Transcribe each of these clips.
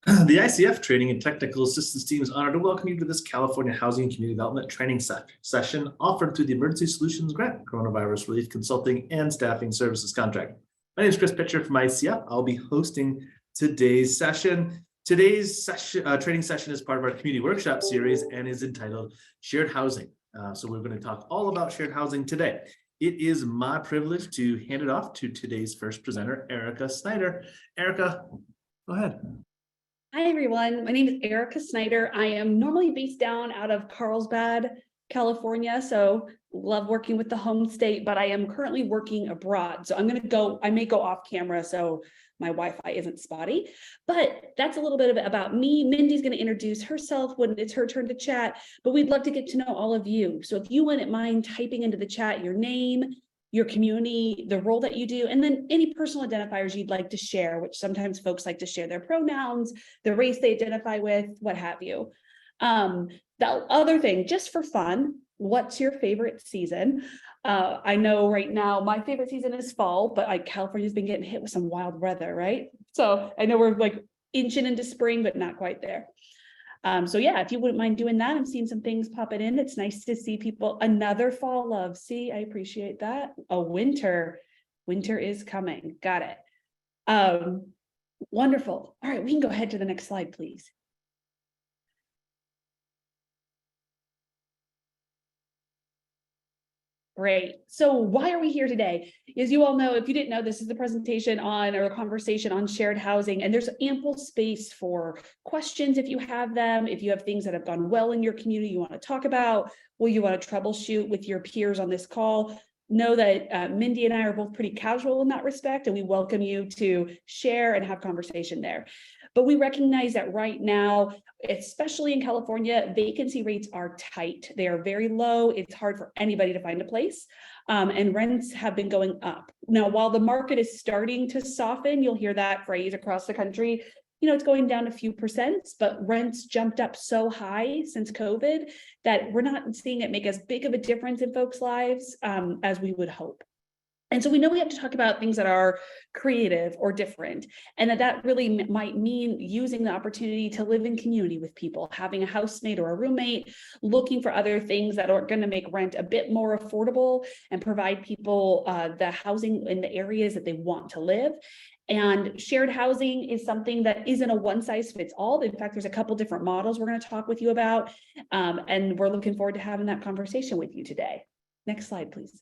The ICF Training and Technical Assistance Team is honored to welcome you to this California Housing and Community Development Training session offered through the Emergency Solutions Grant, Coronavirus Relief Consulting and Staffing Services Contract. My name is Chris Pitcher from ICF. I'll be hosting today's session. Today's training session is part of our community workshop series and is entitled Shared Housing. So we're going to talk all about shared housing today. It is my privilege to hand it off to today's first presenter, Erica Snyder. Erica, go ahead. Hi, everyone. My name is Erica Snyder. I am normally based down out of Carlsbad, California. So love working with the home state, but I am currently working abroad. So I may go off camera so my Wi-Fi isn't spotty, but that's a little bit about me. Mindy's going to introduce herself when it's her turn to chat, but we'd love to get to know all of you. So if you wouldn't mind typing into the chat your name, your community, the role that you do, and then any personal identifiers you'd like to share, which sometimes folks like to share their pronouns, the race they identify with, what have you. The other thing, just for fun, what's your favorite season? I know right now my favorite season is fall, but California's been getting hit with some wild weather, right? So I know we're like inching into spring, but not quite there. So yeah, if you wouldn't mind doing that, I'm seeing some things popping in. It's nice to see people. Another fall love. See, I appreciate that. A winter is coming. Got it. Wonderful. All right, we can go ahead to the next slide, please. Great. So why are we here today? As you all know, if you didn't know, this is the presentation on or a conversation on shared housing, and there's ample space for questions if you have them, if you have things that have gone well in your community you want to talk about, or you want to troubleshoot with your peers on this call. Know that Mindy and I are both pretty casual in that respect, and we welcome you to share and have conversation there. But we recognize that right now, especially in California, vacancy rates are tight. They are very low. It's hard for anybody to find a place, and rents have been going up. Now, while the market is starting to soften, you'll hear that phrase across the country, it's going down a few percent, but rents jumped up so high since COVID that we're not seeing it make as big of a difference in folks' lives as we would hope. And so we know we have to talk about things that are creative or different, and that really might mean using the opportunity to live in community with people, having a housemate or a roommate, looking for other things that are going to make rent a bit more affordable and provide people the housing in the areas that they want to live. And shared housing is something that isn't a one size fits all. In fact, there's a couple different models we're going to talk with you about, and we're looking forward to having that conversation with you today. Next slide, please.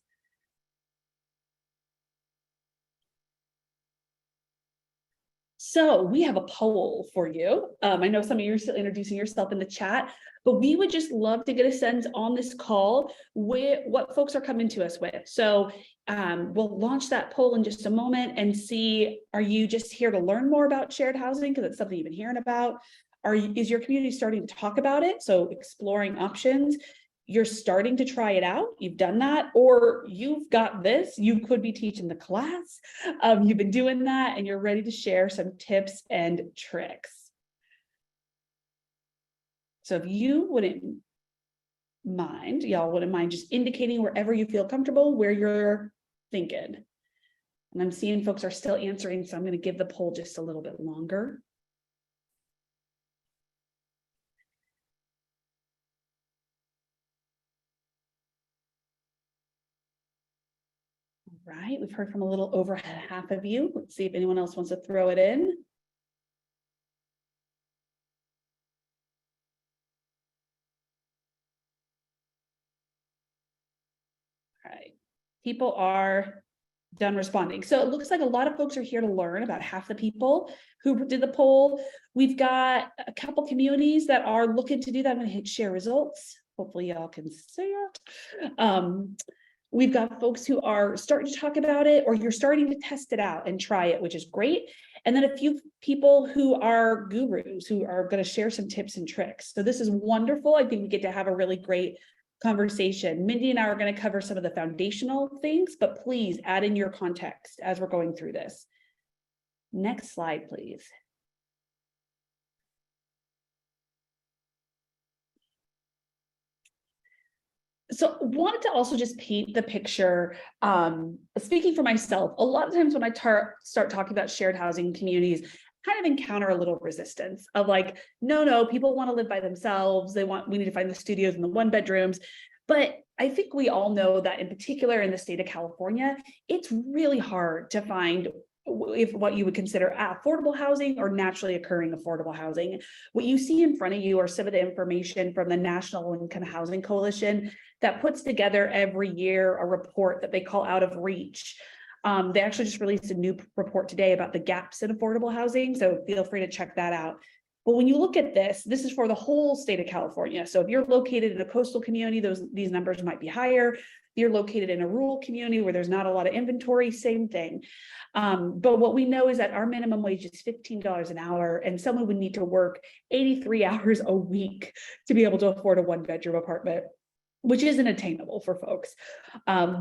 So we have a poll for you. I know some of you are still introducing yourself in the chat, but we would just love to get a sense on this call with what folks are coming to us with. So we'll launch that poll in just a moment and see, are you just here to learn more about shared housing because it's something you've been hearing about? Is your community starting to talk about it? So exploring options. You're starting to try it out, you've done that, or you've got this, you could be teaching the class, you've been doing that, and you're ready to share some tips and tricks. So if you wouldn't mind, y'all wouldn't mind just indicating wherever you feel comfortable, where you're thinking. And I'm seeing folks are still answering, so I'm going to give the poll just a little bit longer. Right, we've heard from a little over half of you. Let's see if anyone else wants to throw it in. All right, people are done responding. So it looks like a lot of folks are here to learn. About half the people who did the poll. We've got a couple communities that are looking to do that. I'm going to hit share results. Hopefully y'all can see it. We've got folks who are starting to talk about it, or you're starting to test it out and try it, which is great. And then a few people who are gurus who are going to share some tips and tricks. So this is wonderful. I think we get to have a really great conversation. Mindy and I are going to cover some of the foundational things, but please add in your context as we're going through this. Next slide, please. So wanted to also just paint the picture, speaking for myself, a lot of times when I start talking about shared housing communities, kind of encounter a little resistance of like, no, people want to live by themselves. We need to find the studios and the 1-bedrooms. But I think we all know that in particular in the state of California, it's really hard to find if what you would consider affordable housing or naturally occurring affordable housing. What you see in front of you are some of the information from the National Income Housing Coalition that puts together every year a report that they call Out of Reach. They actually just released a new report today about the gaps in affordable housing, so feel free to check that out. But when you look at this is for the whole state of California. So if you're located in a coastal community, these numbers might be higher. If you're located in a rural community where there's not a lot of inventory, same thing. But what we know is that our minimum wage is $15 an hour, and someone would need to work 83 hours a week to be able to afford a 1-bedroom apartment, which isn't attainable for folks.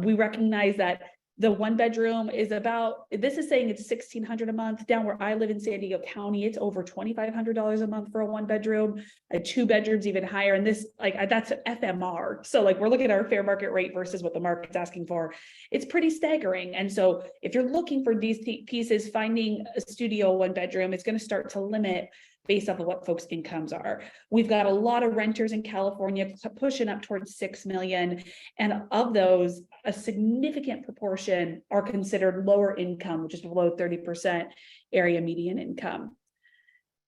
We recognize that the 1-bedroom is this is saying it's $1,600 a month. Down where I live in San Diego County, it's over $2,500 a month for a 1-bedroom. A 2-bedroom's even higher. And this, that's an FMR. So we're looking at our fair market rate versus what the market's asking for. It's pretty staggering. And so if you're looking for these pieces, finding a studio 1-bedroom, it's going to start to limit based off of what folks' incomes are. We've got a lot of renters in California pushing up towards 6 million. And of those, a significant proportion are considered lower income, which is below 30% area median income.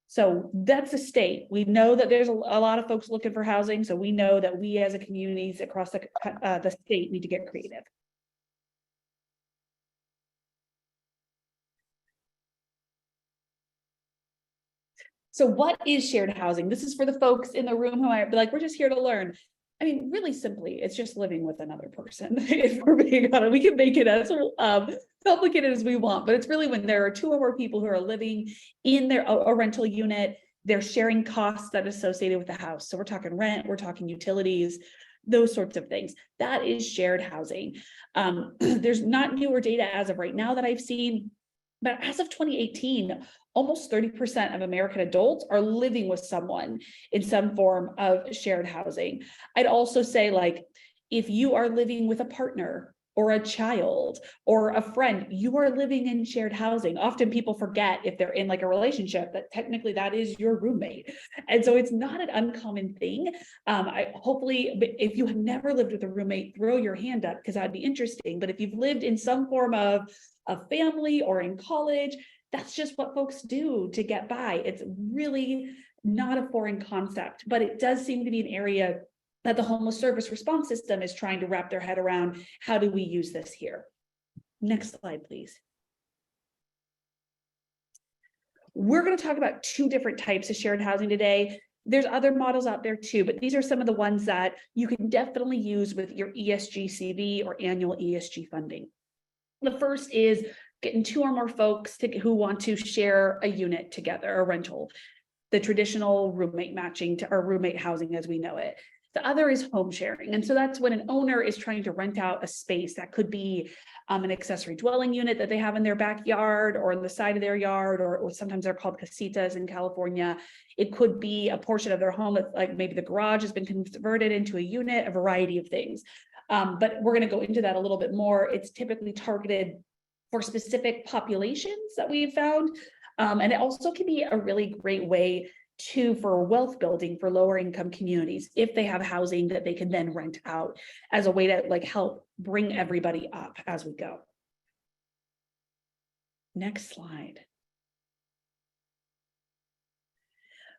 So that's the state. We know that there's a lot of folks looking for housing. So we know that we as a communities across the state need to get creative. So what is shared housing? This is for the folks in the room who might be like, we're just here to learn. I mean, really simply, it's just living with another person. If we're being honest, we can make it as complicated as we want, but it's really when there are 2 or more people who are living in a rental unit, they're sharing costs that are associated with the house. So we're talking rent, we're talking utilities, those sorts of things. That is shared housing. There's not newer data as of right now that I've seen, but as of 2018, almost 30% of American adults are living with someone in some form of shared housing. I'd also say, if you are living with a partner or a child or a friend, you are living in shared housing. Often people forget, if they're in a relationship, that technically that is your roommate. And so it's not an uncommon thing. Hopefully, if you have never lived with a roommate, throw your hand up because that'd be interesting. But if you've lived in some form of a family or in college, that's just what folks do to get by. It's really not a foreign concept, but it does seem to be an area that the homeless service response system is trying to wrap their head around. How do we use this here? Next slide, please. We're going to talk about 2 different types of shared housing today. There's other models out there too, but these are some of the ones that you can definitely use with your ESG CV or annual ESG funding. The first is getting 2 or more folks who want to share a unit together, a rental, the traditional roommate matching or roommate housing as we know it. The other is home sharing. And so that's when an owner is trying to rent out a space that could be an accessory dwelling unit that they have in their backyard or on the side of their yard, or sometimes they're called casitas in California. It could be a portion of their home that maybe the garage has been converted into a unit, a variety of things. But we're going to go into that a little bit more. It's typically targeted for specific populations that we've found. And it also can be a really great way for wealth building for lower income communities if they have housing that they can then rent out as a way to help bring everybody up as we go. Next slide.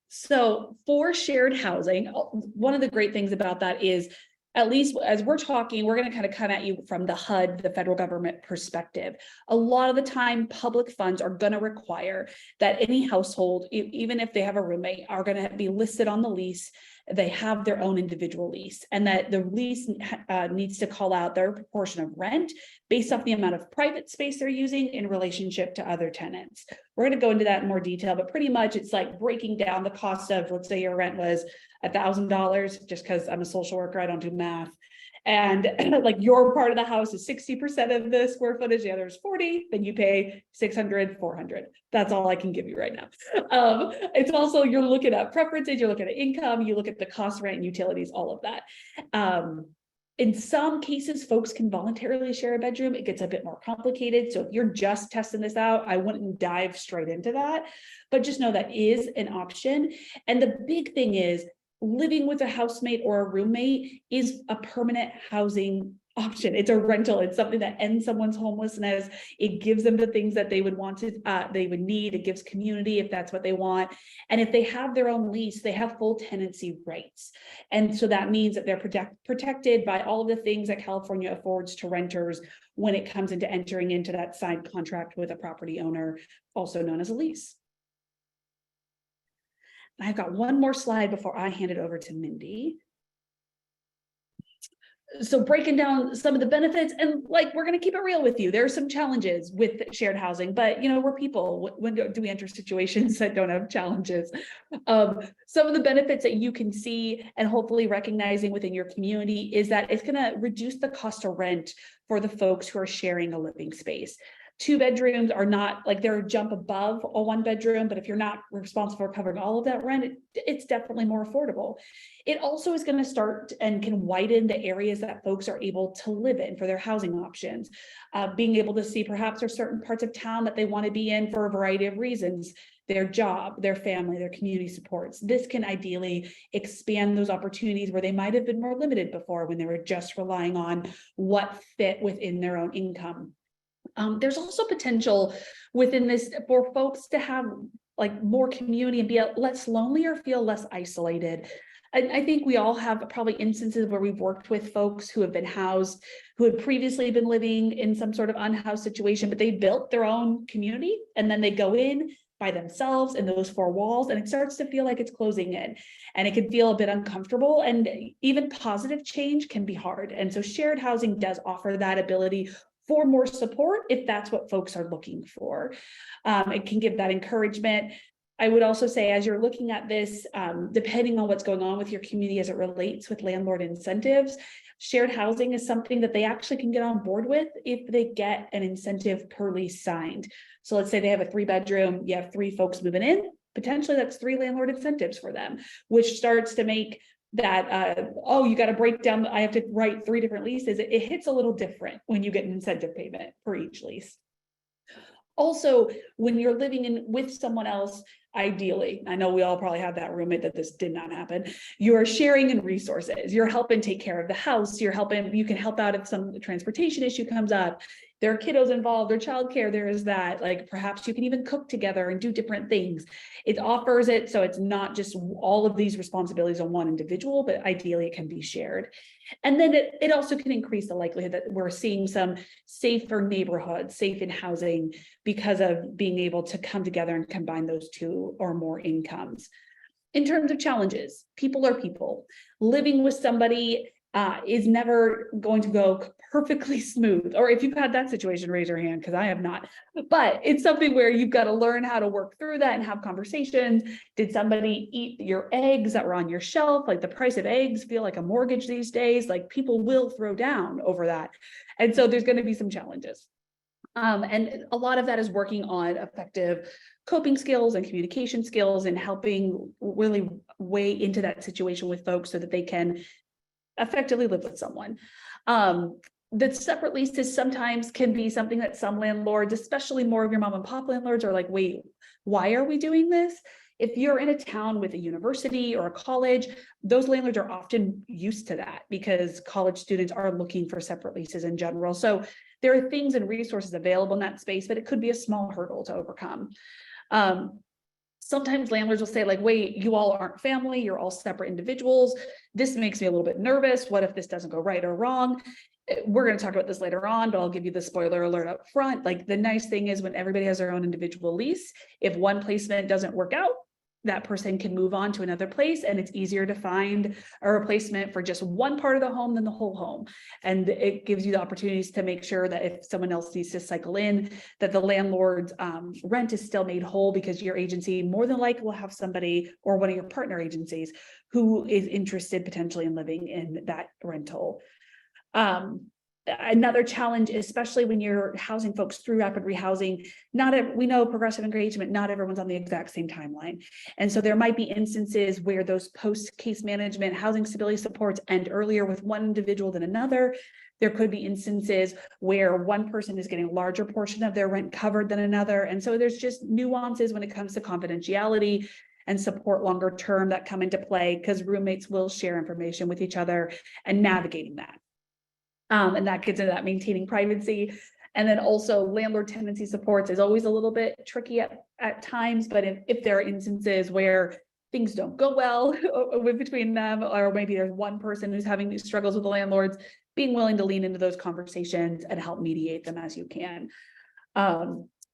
So for shared housing, one of the great things about that is, at least as we're talking, we're going to kind of come at you from the HUD, the federal government perspective. A lot of the time, public funds are going to require that any household, even if they have a roommate, are going to be listed on the lease. They have their own individual lease, and that the lease needs to call out their proportion of rent based off the amount of private space they're using in relationship to other tenants. We're going to go into that in more detail, but pretty much it's like breaking down the cost of, let's say your rent was $1,000, just because I'm a social worker, I don't do math. And your part of the house is 60% of the square footage, the other is 40, then you pay 600, 400. That's all I can give you right now. It's also, you're looking at preferences, you're looking at income, you look at the cost, rent, and utilities, all of that. In some cases, folks can voluntarily share a bedroom. It gets a bit more complicated. So if you're just testing this out, I wouldn't dive straight into that, but just know that is an option. And the big thing is living with a housemate or a roommate is a permanent housing option. It's a rental. It's something that ends someone's homelessness. It gives them the things that they would want to, they would need. It gives community if that's what they want. And if they have their own lease, they have full tenancy rights. And so that means that they're protected by all of the things that California affords to renters when it comes into entering into that signed contract with a property owner, also known as a lease. I've got one more slide before I hand it over to Mindy. So breaking down some of the benefits, and like, we're going to keep it real with you. There are some challenges with shared housing, but we're people. When do we enter situations that don't have challenges? Some of the benefits that you can see and hopefully recognizing within your community is that it's going to reduce the cost of rent for the folks who are sharing a living space. 2 bedrooms are not like they're a jump above a 1 bedroom, but if you're not responsible for covering all of that rent, it's definitely more affordable. It also is going to start and can widen the areas that folks are able to live in for their housing options. Being able to see perhaps there's certain parts of town that they want to be in for a variety of reasons, their job, their family, their community supports. This can ideally expand those opportunities where they might have been more limited before when they were just relying on what fit within their own income. There's also potential within this for folks to have like more community and be less lonely or feel less isolated. And I think we all have probably instances where we've worked with folks who have been housed, who had previously been living in some sort of unhoused situation, but they built their own community and then they go in by themselves in those 4 walls and it starts to feel like it's closing in and it can feel a bit uncomfortable, and even positive change can be hard. And so shared housing does offer that ability for more support if that's what folks are looking for. It can give that encouragement. I would also say, as you're looking at this, depending on what's going on with your community as it relates with landlord incentives, shared housing is something that they actually can get on board with if they get an incentive per lease signed. So let's say they have a 3 bedroom, you have 3 folks moving in, potentially that's 3 landlord incentives for them, which starts to make that, oh, you got to break down, I have to write 3 different leases. It hits a little different when you get an incentive payment for each lease. Also, when you're living in with someone else, ideally, I know we all probably have that roommate that this did not happen. You are sharing in resources. You're helping take care of the house. You can help out if some transportation issue comes up. There are kiddos involved, there's childcare, there is that, like perhaps you can even cook together and do different things. It offers it so it's not just all of these responsibilities on one individual, but ideally it can be shared. And then it also can increase the likelihood that we're seeing some safer neighborhoods, safe in housing, because of being able to come together and combine those 2 or more incomes. In terms of challenges, people are people. Living with somebody is never going to go perfectly smooth. Or if you've had that situation, raise your hand, because I have not. But it's something where you've got to learn how to work through that and have conversations. Did somebody eat your eggs that were on your shelf? Like the price of eggs feel like a mortgage these days. Like people will throw down over that. And so there's going to be some challenges. And a lot of that is working on effective coping skills and communication skills and helping really weigh into that situation with folks so that they can effectively live with someone. The separate leases sometimes can be something that some landlords, especially more of your mom and pop landlords, are like, wait, why are we doing this? If you're in a town with a university or a college, those landlords are often used to that because college students are looking for separate leases in general. So there are things and resources available in that space, but it could be a small hurdle to overcome. Sometimes landlords will say like, wait, you all aren't family, you're all separate individuals. This makes me a little bit nervous. What if this doesn't go right or wrong? We're going to talk about this later on, but I'll give you the spoiler alert up front. Like the nice thing is when everybody has their own individual lease, if one placement doesn't work out, that person can move on to another place, and it's easier to find a replacement for just one part of the home than the whole home. And it gives you the opportunities to make sure that if someone else needs to cycle in, that the landlord's rent is still made whole, because your agency more than likely will have somebody or one of your partner agencies who is interested potentially in living in that rental. another challenge, especially when you're housing folks through rapid rehousing, we know progressive engagement, not everyone's on the exact same timeline. And so there might be instances where those post-case management housing stability supports end earlier with one individual than another. There could be instances where one person is getting a larger portion of their rent covered than another. And so there's just nuances when it comes to confidentiality and support longer term that come into play, because roommates will share information with each other and navigating that. And that gets into that maintaining privacy. And then also landlord tenancy supports is always a little bit tricky at times, but if there are instances where things don't go well between them, or maybe there's one person who's having these struggles with the landlords, being willing to lean into those conversations and help mediate them as you can.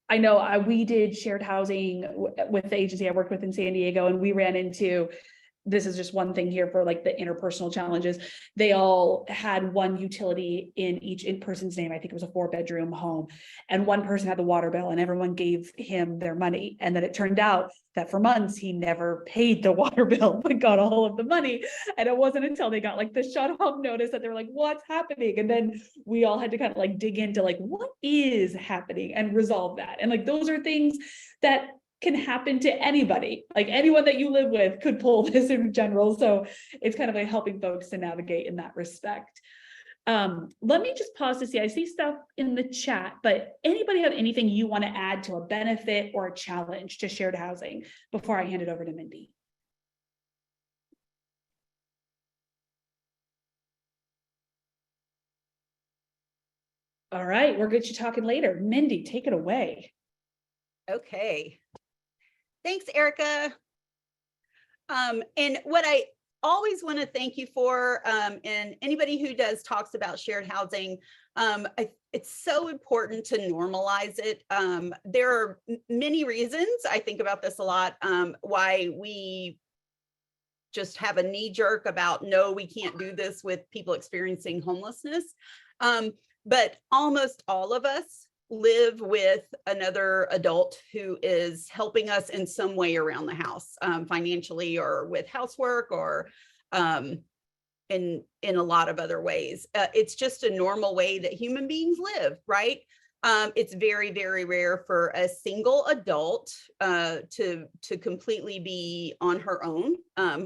I know we did shared housing with the agency I worked with in San Diego, and we ran into, this is just one thing here for like the interpersonal challenges. They all had one utility in each person's name. I think it was a 4-bedroom home, and one person had the water bill and everyone gave him their money. And then it turned out that for months he never paid the water bill, but got all of the money. And it wasn't until they got like the shut off notice that they were like, what's happening? And then we all had to kind of like dig into like, what is happening, and resolve that. And like, those are things that can happen to anybody. Like anyone that you live with could pull this in general. So it's kind of like helping folks to navigate in that respect. Let me just pause to see, I see stuff in the chat, but anybody have anything you want to add to a benefit or a challenge to shared housing before I hand it over to Mindy? All right, we'll get you talking later. Mindy, take it away. Okay. Thanks, Erica. And what I always want to thank you for, and anybody who does talks about shared housing, it's so important to normalize it. There are many reasons, I think about this a lot, why we just have a knee jerk about, no, we can't do this with people experiencing homelessness. But almost all of us live with another adult who is helping us in some way around the house, financially, or with housework, or in a lot of other ways. It's just a normal way that human beings live, right? It's very, very rare for a single adult to completely be on her own,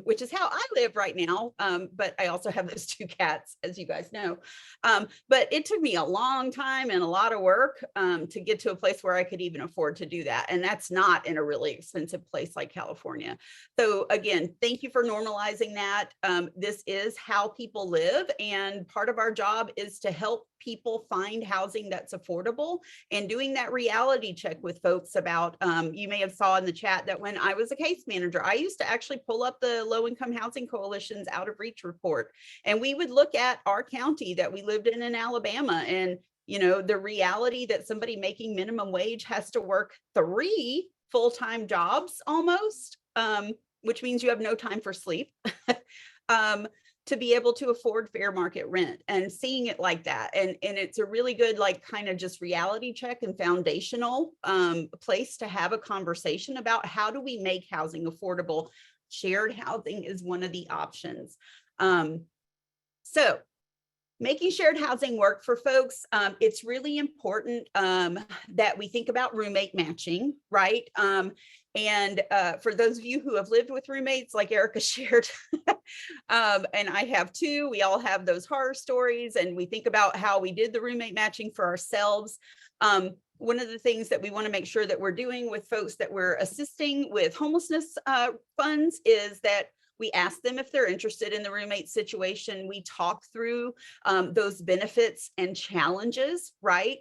which is how I live right now. But I also have those 2 cats, as you guys know. But it took me a long time and a lot of work to get to a place where I could even afford to do that. And that's not in a really expensive place like California. So again, thank you for normalizing that. This is how people live. And part of our job is to help people find housing that's affordable, and doing that reality check with folks about, you may have saw in the chat that when I was a case manager, I used to actually pull up the Low Income Housing Coalition's Out of Reach report, and we would look at our county that we lived in Alabama, and the reality that somebody making minimum wage has to work 3 full-time jobs almost, which means you have no time for sleep. To be able to afford fair market rent, and seeing it like that. And it's a really good, like, kind of just reality check and foundational place to have a conversation about, how do we make housing affordable? Shared housing is one of the options. So making shared housing work for folks, it's really important that we think about roommate matching, right? And for those of you who have lived with roommates, like Erica shared, and I have too, we all have those horror stories, and we think about how we did the roommate matching for ourselves. One of the things that we want to make sure that we're doing with folks that we're assisting with homelessness funds is that we ask them if they're interested in the roommate situation. We talk through those benefits and challenges, right?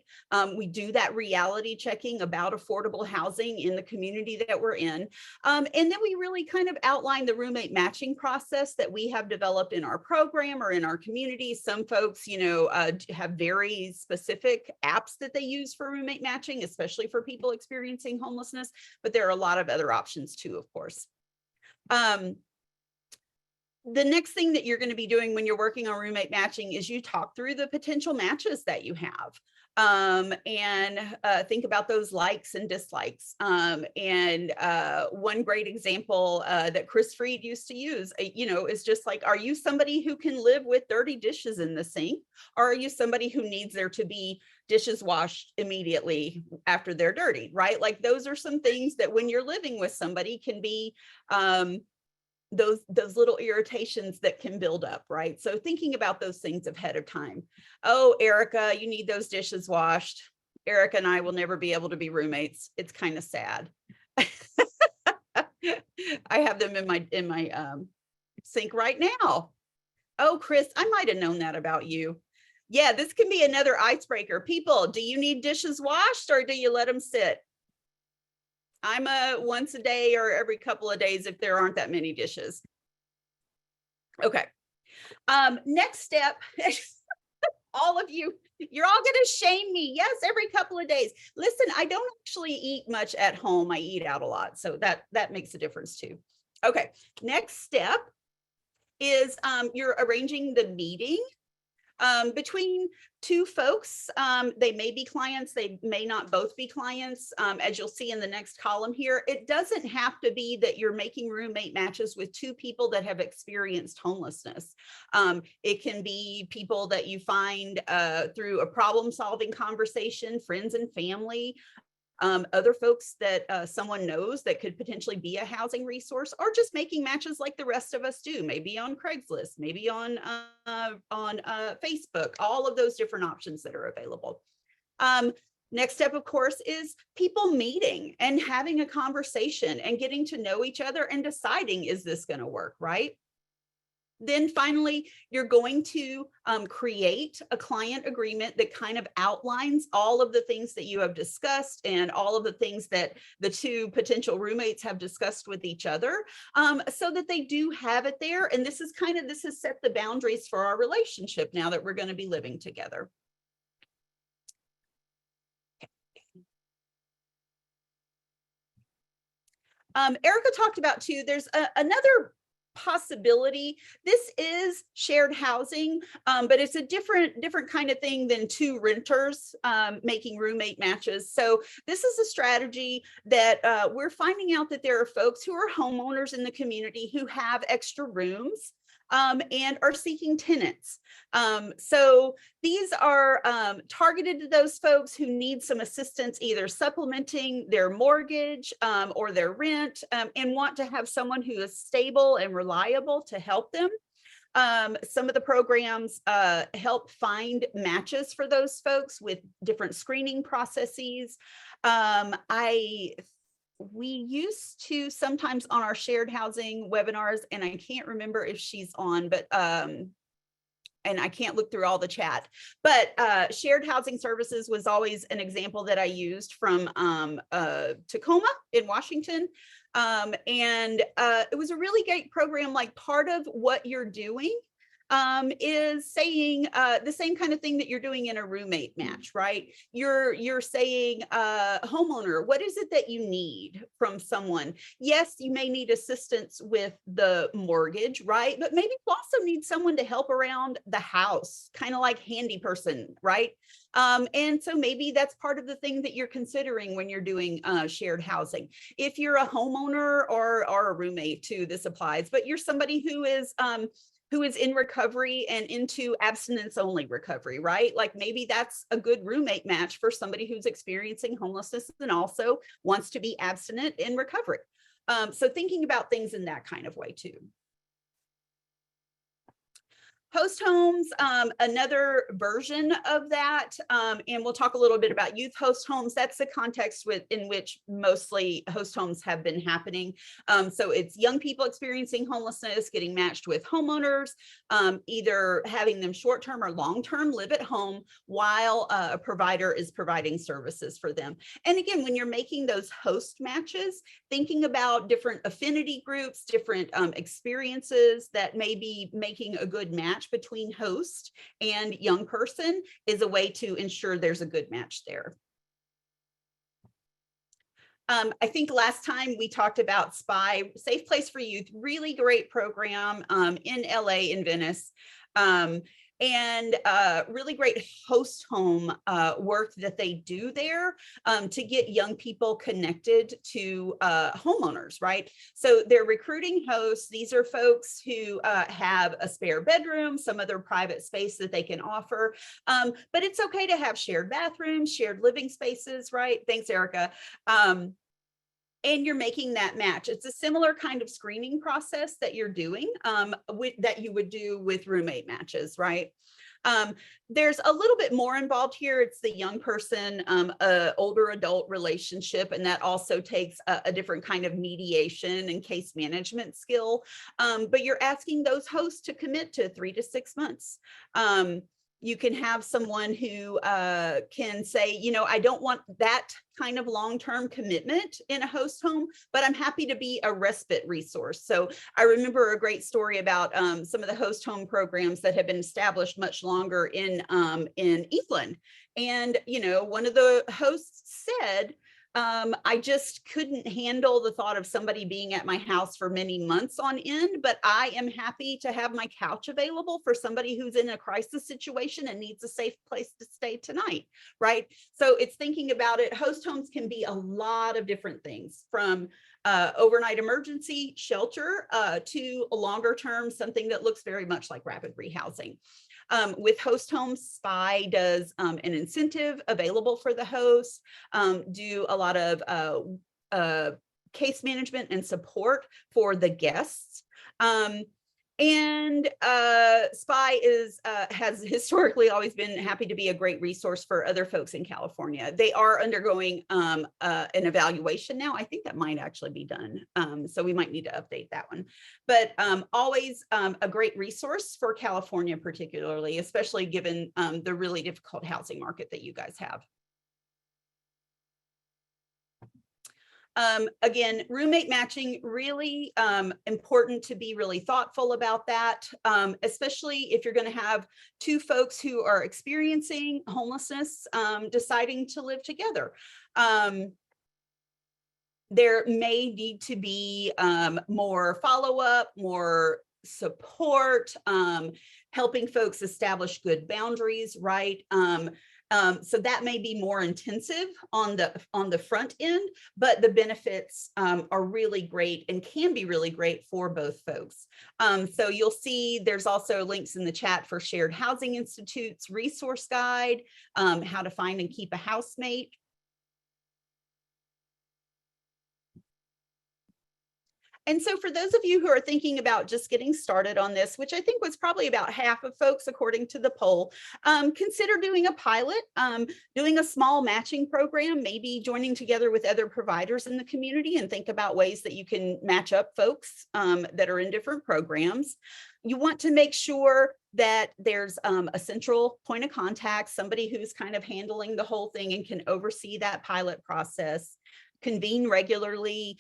We do that reality checking about affordable housing in the community that we're in. And then we really kind of outline the roommate matching process that we have developed in our program or in our community. Some folks, have very specific apps that they use for roommate matching, especially for people experiencing homelessness, but there are a lot of other options too, of course. The next thing that you're going to be doing when you're working on roommate matching is you talk through the potential matches that you have. and think about those likes and dislikes. And one great example that Chris Fried used to use, is just like, are you somebody who can live with dirty dishes in the sink? Or are you somebody who needs there to be dishes washed immediately after they're dirty, right? Like those are some things that when you're living with somebody can be those little irritations that can build up, right? So thinking about those things ahead of time. Oh, Erica, you need those dishes washed. Erica and I will never be able to be roommates. It's kind of sad. I have them in my sink right now. Oh, Chris, I might have known that about you. Yeah, this can be another icebreaker. People, do you need dishes washed or do you let them sit? I'm a once a day or every couple of days if there aren't that many dishes. Okay. Next step, all of you, you're all going to shame me. Yes, every couple of days. Listen, I don't actually eat much at home. I eat out a lot. So that makes a difference too. Okay. Next step is you're arranging the meeting between two folks. They may be clients, they may not both be clients. As you'll see in the next column here, it doesn't have to be that you're making roommate matches with two people that have experienced homelessness. It can be people that you find through a problem-solving conversation, friends and family, other folks that someone knows that could potentially be a housing resource, or just making matches like the rest of us do, maybe on Craigslist, maybe on Facebook, all of those different options that are available. Next step, of course, is people meeting and having a conversation and getting to know each other and deciding, is this going to work, right? Then finally, you're going to create a client agreement that kind of outlines all of the things that you have discussed and all of the things that the two potential roommates have discussed with each other, so that they do have it there. And this has set the boundaries for our relationship now that we're going to be living together. Erica talked about too, there's another possibility. This is shared housing, but it's a different kind of thing than two renters making roommate matches. So this is a strategy that we're finding out that there are folks who are homeowners in the community who have extra rooms and are seeking tenants. So these are targeted to those folks who need some assistance, either supplementing their mortgage or their rent, and want to have someone who is stable and reliable to help them. Some of the programs help find matches for those folks with different screening processes. We used to sometimes on our shared housing webinars, and I can't remember if she's on, but and I can't look through all the chat, but shared housing services was always an example that I used from Tacoma in Washington. And it was a really great program. Like, part of what you're doing is saying the same kind of thing that you're doing in a roommate match, right? You're saying, homeowner, what is it that you need from someone? Yes, you may need assistance with the mortgage, right? But maybe you also need someone to help around the house, kind of like handy person, right? And so maybe that's part of the thing that you're considering when you're doing shared housing. If you're a homeowner or a roommate too, this applies, but you're somebody who is in recovery and into abstinence only recovery, right? Like, maybe that's a good roommate match for somebody who's experiencing homelessness and also wants to be abstinent in recovery. So thinking about things in that kind of way too. Host homes, another version of that, and we'll talk a little bit about youth host homes. That's the context in which mostly host homes have been happening. So it's young people experiencing homelessness, getting matched with homeowners, either having them short-term or long-term live at home while a provider is providing services for them. And again, when you're making those host matches, thinking about different affinity groups, different experiences that may be making a good match between host and young person is a way to ensure there's a good match there. I think last time we talked about SPY, Safe Place for Youth, really great program in LA, in Venice. and really great host home work that they do there to get young people connected to homeowners, right? So they're recruiting hosts. These are folks who have a spare bedroom, some other private space that they can offer. But it's okay to have shared bathrooms, shared living spaces, right? Thanks, Erica. And you're making that match. It's a similar kind of screening process that you're doing that you would do with roommate matches, right? There's a little bit more involved here. It's the young person, older adult relationship, and that also takes a different kind of mediation and case management skill. But you're asking those hosts to commit to 3 to 6 months. You can have someone who can say, you know, I don't want that kind of long-term commitment in a host home, but I'm happy to be a respite resource. So I remember a great story about some of the host home programs that have been established much longer in Eastland. And, you know, one of the hosts said, I just couldn't handle the thought of somebody being at my house for many months on end, but I am happy to have my couch available for somebody who's in a crisis situation and needs a safe place to stay tonight, right? So it's thinking about it. Host homes can be a lot of different things, from overnight emergency shelter to a longer term, something that looks very much like rapid rehousing. With host homes, SPY does an incentive available for the host, do a lot of case management and support for the guests. And SPY has historically always been happy to be a great resource for other folks in California. They are undergoing an evaluation now. I think that might actually be done. So we might need to update that one. But always a great resource for California, particularly, especially given the really difficult housing market that you guys have. Again, roommate matching, really important to be really thoughtful about that, especially if you're going to have two folks who are experiencing homelessness, deciding to live together. There may need to be more follow-up, more support, helping folks establish good boundaries, right? So that may be more intensive on the front end, but the benefits are really great and can be really great for both folks. So you'll see there's also links in the chat for Shared Housing Institute's resource guide, how to find and keep a housemate. And so for those of you who are thinking about just getting started on this, which I think was probably about half of folks according to the poll, consider doing a pilot, doing a small matching program, maybe joining together with other providers in the community, and think about ways that you can match up folks that are in different programs. You want to make sure that there's a central point of contact, somebody who's kind of handling the whole thing and can oversee that pilot process. Convene regularly,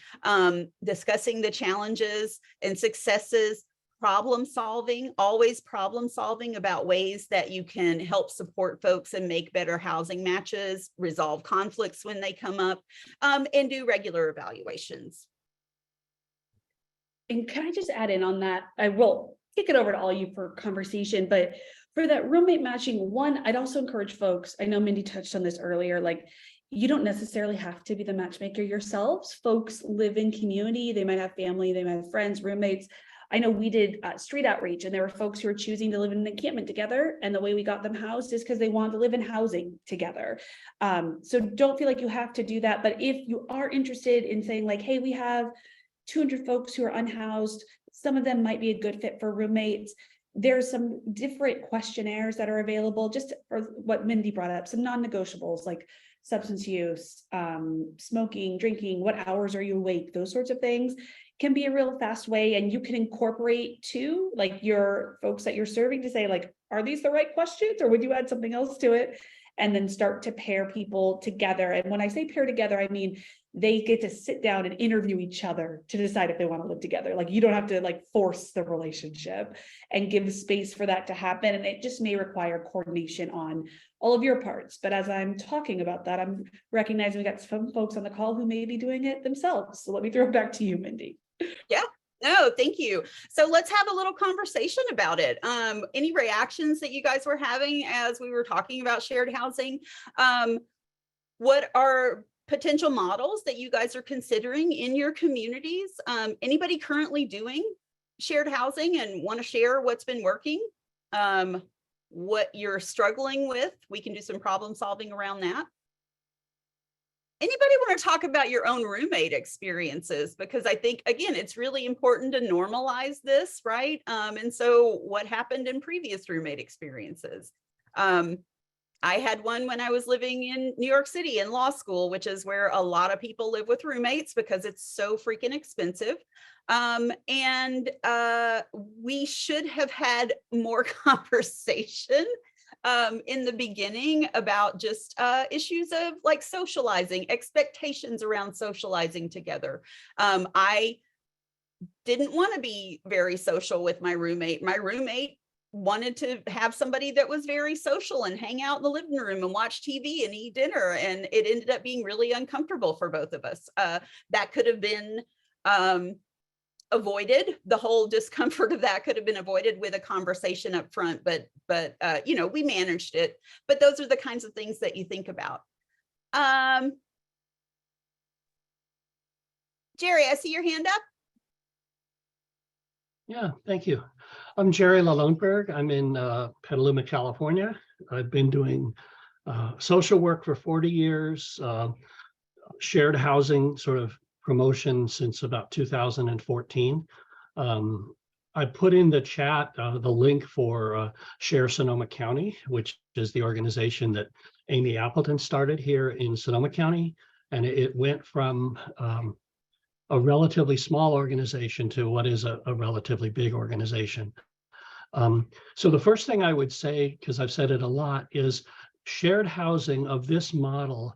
discussing the challenges and successes, problem solving, always problem solving about ways that you can help support folks and make better housing matches, resolve conflicts when they come up, and do regular evaluations. And can I just add in on that? I will kick it over to all you for conversation, but for that roommate matching, one, I'd also encourage folks, I know Mindy touched on this earlier, like, you don't necessarily have to be the matchmaker yourselves. Folks live in community. They might have family, they might have friends, roommates. I know we did street outreach, and there were folks who were choosing to live in an encampment together. And the way we got them housed is because they wanted to live in housing together. So don't feel like you have to do that. But if you are interested in saying like, hey, we have 200 folks who are unhoused, some of them might be a good fit for roommates. There's some different questionnaires that are available, just for what Mindy brought up, some non-negotiables like substance use, smoking, drinking, what hours are you awake, those sorts of things can be a real fast way. And you can incorporate too, like your folks that you're serving to say like, are these the right questions or would you add something else to it? And then start to pair people together. And when I say pair together, I mean, they get to sit down and interview each other to decide if they want to live together. Like you don't have to like force the relationship, and give space for that to happen. And it just may require coordination on all of your parts. But as I'm talking about that, I'm recognizing we got some folks on the call who may be doing it themselves. So let me throw it back to you, Mindy. Yeah. No, thank you. So let's have a little conversation about it. Any reactions that you guys were having as we were talking about shared housing? What are potential models that you guys are considering in your communities? Anybody currently doing shared housing and want to share what's been working? What you're struggling with? We can do some problem solving around that. Anybody want to talk about your own roommate experiences? Because I think, again, it's really important to normalize this, right? And so what happened in previous roommate experiences? I had one when I was living in New York City in law school, which is where a lot of people live with roommates because it's so freaking expensive. We should have had more conversation in the beginning about just issues of like socializing, expectations around socializing together. I didn't want to be very social with my roommate. My roommate wanted to have somebody that was very social and hang out in the living room and watch TV and eat dinner. And it ended up being really uncomfortable for both of us. That could have been avoided. The whole discomfort of that could have been avoided with a conversation up front, but we managed it. But those are the kinds of things that you think about. Jerry, I see your hand up. Yeah, thank you. I'm Jerry LaLoneberg. I'm in Petaluma, California. I've been doing social work for 40 years, shared housing sort of promotion since about 2014. I put in the chat the link for Share Sonoma County, which is the organization that Amy Appleton started here in Sonoma County. And it went from a relatively small organization to what is a relatively big organization. So the first thing I would say, because I've said it a lot, is shared housing of this model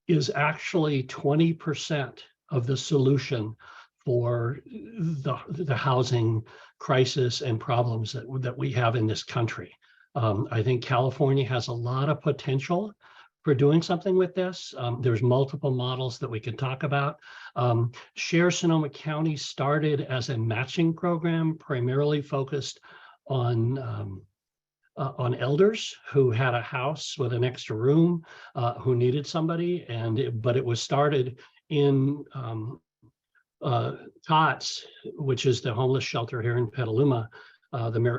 is actually 20% of the solution for the housing crisis and problems that we have in this country. I think California has a lot of potential for doing something with this. There's multiple models that we can talk about. Share Sonoma County started as a matching program, primarily focused on elders who had a house with an extra room, who needed somebody, but it was started in TOTS, which is the homeless shelter here in Petaluma,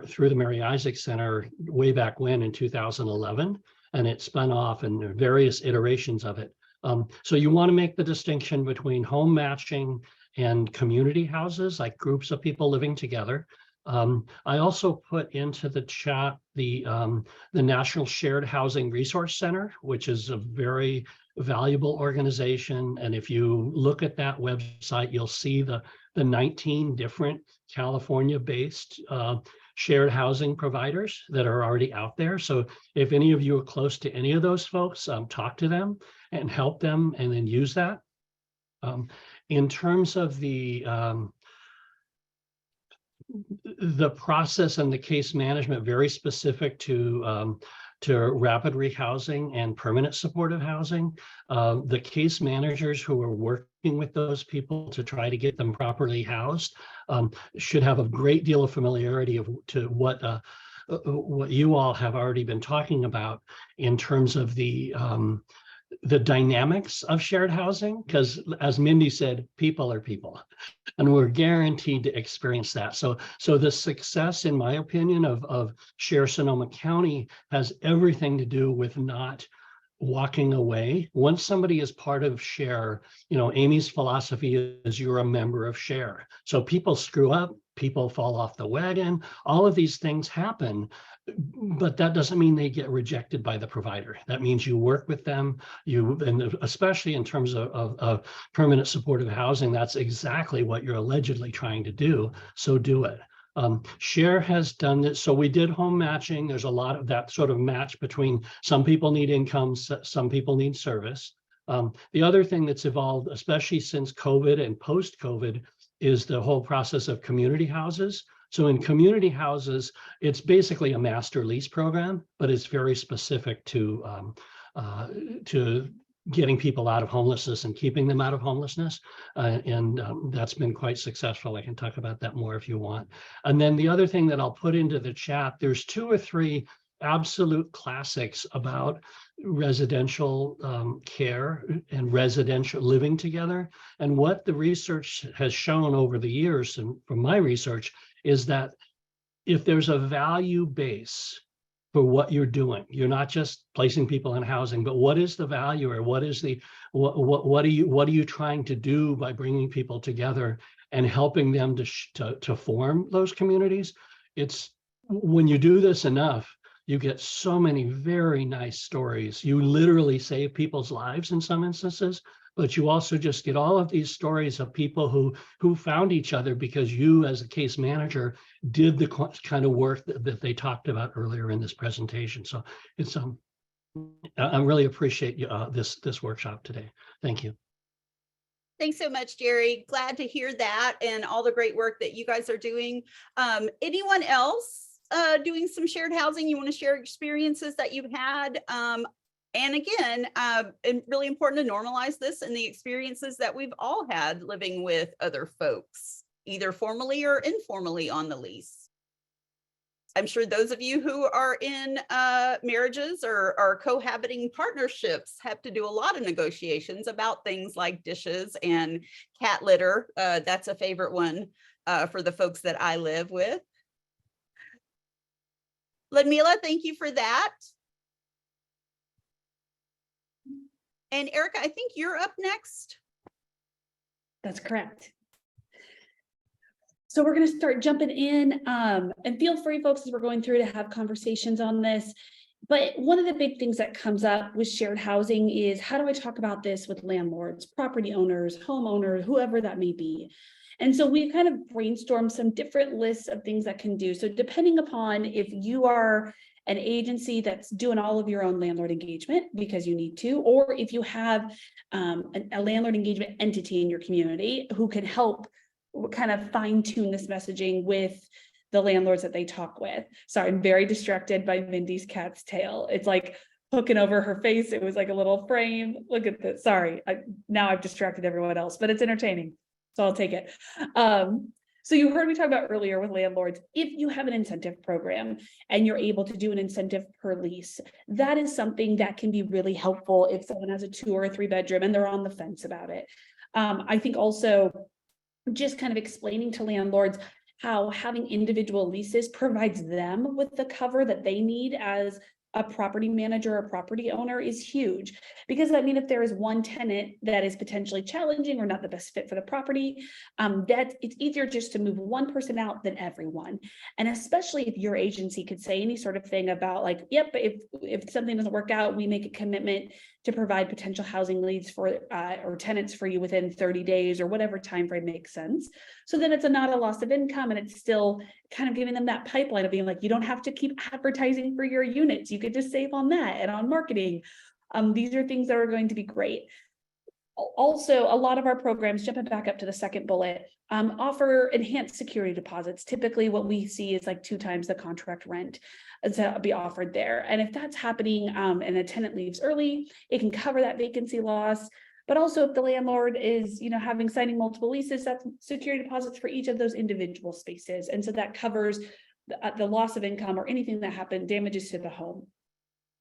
through the Mary Isaac Center way back when in 2011, and it spun off in various iterations of it. So you want to make the distinction between home matching and community houses, like groups of people living together. I also put into the chat the National Shared Housing Resource Center, which is a very valuable organization. And if you look at that website, you'll see the 19 different California-based shared housing providers that are already out there. So if any of you are close to any of those folks, talk to them and help them and then use that. In terms of the process and the case management, very specific to rapid rehousing and permanent supportive housing, the case managers who are working with those people to try to get them properly housed should have a great deal of familiarity to what you all have already been talking about in terms of the dynamics of shared housing, because as Mindy said, people are people, and we're guaranteed to experience that. So the success, in my opinion, of Share Sonoma County has everything to do with not walking away. Once somebody is part of Share, Amy's philosophy is you're a member of Share. So people screw up, people fall off the wagon, all of these things happen, but that doesn't mean they get rejected by the provider. That means you work with them, and especially in terms of permanent supportive housing, that's exactly what you're allegedly trying to do, so do it. Share has done this. So we did home matching. There's a lot of that sort of match between some people need income, some people need service. The other thing that's evolved, especially since COVID and post-COVID, is the whole process of community houses. So in community houses, it's basically a master lease program, but it's very specific to getting people out of homelessness and keeping them out of homelessness. And that's been quite successful. I can talk about that more if you want. And then the other thing that I'll put into the chat, there's 2 or 3 absolute classics about residential care and residential living together. And what the research has shown over the years, and from my research, is that if there's a value base for what you're doing, you're not just placing people in housing, but what is the value, or what is the what are you trying to do by bringing people together and helping them to form those communities? It's when you do this enough, you get so many very nice stories. You literally save people's lives in some instances, but you also just get all of these stories of people who found each other because you, as a case manager, did the kind of work that they talked about earlier in this presentation. So it's I really appreciate this workshop today. Thank you. Thanks so much, Jerry. Glad to hear that and all the great work that you guys are doing. Anyone else doing some shared housing? You want to share experiences that you've had? And again, and really important to normalize this and the experiences that we've all had living with other folks, either formally or informally on the lease. I'm sure those of you who are in marriages or are cohabiting partnerships have to do a lot of negotiations about things like dishes and cat litter. That's a favorite one for the folks that I live with. Ludmila, thank you for that. And Erica, I think you're up next. That's correct. So we're going to start jumping in, and feel free, folks, as we're going through to have conversations on this. But one of the big things that comes up with shared housing is, how do I talk about this with landlords, property owners, homeowners, whoever that may be? And so we've kind of brainstormed some different lists of things that can do. So depending upon if you are an agency that's doing all of your own landlord engagement because you need to, or if you have a landlord engagement entity in your community who can help kind of fine tune this messaging with the landlords that they talk with. Sorry, I'm very distracted by Mindy's cat's tail. It's like hooking over her face. It was like a little frame. Look at this. Sorry, now I've distracted everyone else, but it's entertaining, so I'll take it. So you heard me talk about earlier with landlords, if you have an incentive program and you're able to do an incentive per lease, that is something that can be really helpful if someone has a 2 or a 3 bedroom and they're on the fence about it. I think also just kind of explaining to landlords how having individual leases provides them with the cover that they need as a property manager or property owner is huge. Because I mean, if there is one tenant that is potentially challenging or not the best fit for the property, that it's easier just to move one person out than everyone. And especially if your agency could say any sort of thing about like, yep, if something doesn't work out, we make a commitment to provide potential housing leads for or tenants for you within 30 days or whatever time frame makes sense. So then it's not a loss of income, and it's still kind of giving them that pipeline of being like, you don't have to keep advertising for your units. You could just save on that and on marketing. These are things that are going to be great. Also, a lot of our programs, jumping back up to the second bullet, offer enhanced security deposits. Typically what we see is like 2 times the contract rent to be offered there. And if that's happening and a tenant leaves early, it can cover that vacancy loss. But also if the landlord is, having signing multiple leases, that's security deposits for each of those individual spaces. And so that covers the loss of income or anything that happened, damages to the home.